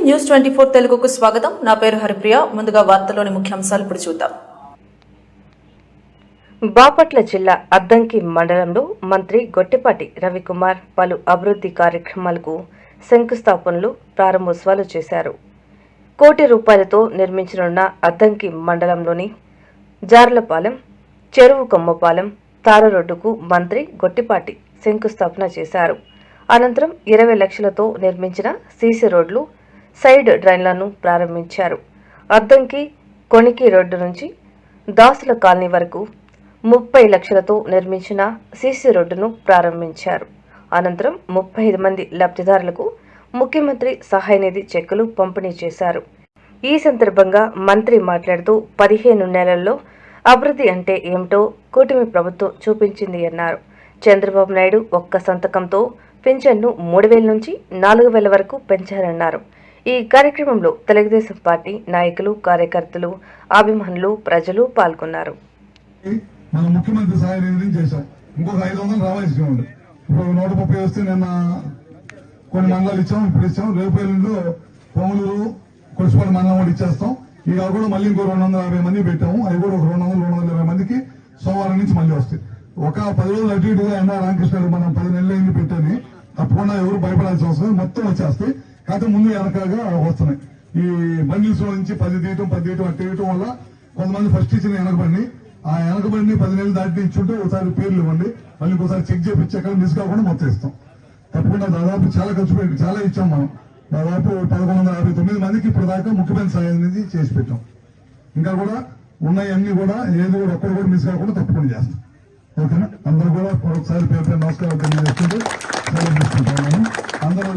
News 24 తెలుగుకు స్వాగతం. నా పేరు హరిప్రియ. ముందుగా వార్తల్లోని ముఖ్యాంశాలు ఇప్పుడు చూద్దాం. బాపట్ల జిల్లా అద్దంకి మండలంలో మంత్రి గొట్టిపాటి రవికుమార్ పలు అభివృద్ధి కార్యక్రమాలకు శంకుస్థాపనలు, ప్రారంభోత్సవాలు చేశారు. ₹1 కోటి నిర్మించనున్న అద్దంకి మండలంలోని జార్లపాలెం, చెరువు కొమ్మపాలెం తార రోడ్డుకు మంత్రి గొట్టిపాటి శంకుస్థాపన చేశారు. అనంతరం 20 లక్షలతో నిర్మించిన సీసీ రోడ్లు, సైడ్ డ్రైన్లను ప్రారంభించారు. అద్దంకి కొనికి రోడ్డు నుంచి దాసుల కాలనీ వరకు 30 లక్షలతో నిర్మించిన సీసీ రోడ్డును ప్రారంభించారు. అనంతరం 35 మంది లబ్ధిదారులకు ముఖ్యమంత్రి సహాయ నిధి చెక్కులు పంపిణీ చేశారు. ఈ సందర్భంగా మంత్రి మాట్లాడుతూ 15 నెలల్లో అభివృద్ధి అంటే ఏమిటో కూటమి ప్రభుత్వం చూపించింది అన్నారు. చంద్రబాబు నాయుడు ఒక్క సంతకంతో పింఛన్ను 3,000 నుంచి 4,000 వరకు పెంచారన్నారు. ఈ కార్యక్రమంలో తెలుగుదేశం పార్టీ నాయకులు, కార్యకర్తలు, అభిమానులు, ప్రజలు పాల్గొన్నారు. మన ముఖ్యమంత్రి సహాయ నిధి చేశాం. ఇంకొక 500 రావాల్సి ఉంది. ఇప్పుడు 130 వస్తే నిన్న కొన్ని మండలాలు ఇచ్చాం, ఇప్పుడు ఇచ్చాం. రేపు ఎల్లుండిలో పొంగులూరు, కొలుసుపల్లి మండలం కూడా ఇచ్చేస్తాం. ఇక కూడా మళ్ళీ ఇంకో 250 మంది పెట్టాము. అవి కూడా ఒక 200-220 మందికి సోమవారం నుంచి మళ్ళీ వస్తాయి. ఒక 10 రోజులు అటు ఇటుగా ఎన్ఆ రామకృష్ణ మనం 10 నెలలు అయింది పెట్టని తప్పకుండా ఎవరు భయపడాల్సిన అవసరం మొత్తం వచ్చేస్తాయి. కాకపోతే ముందు వెనకగా వస్తున్నాయి. ఈ బండిల్స్ నుంచి 10 తీయటం అటు తీయటం వల్ల కొంతమంది ఫస్ట్ ఇచ్చిన వెనకబండి, ఆ వెనకబండిని 10 నెలలు దాటి ఇచ్చుంటే ఒకసారి పేర్లు ఇవ్వండి, మళ్ళీ ఇంకోసారి చెక్ చేయించాక మిస్ కాకుండా మొత్తం ఇస్తాం. తప్పకుండా దాదాపు చాలా ఖర్చు పెట్టి చాలా ఇచ్చాం. మనం దాదాపు 1159 మందికి ఇప్పుడు దాకా ముఖ్యమంత్రి సహాయం అనేది చేసి పెట్టాం. ఇంకా కూడా ఉన్నాయన్నీ కూడా ఏది కూడా ఒక్కరు కూడా మిస్ కాకుండా తప్పకుండా చేస్తాం. ఓకేనా? అందరూ కూడా ఒకసారి పేరు నమస్కారం తెలియజేస్తుంటే సెలవు తీసుకుంటాం. అందరూ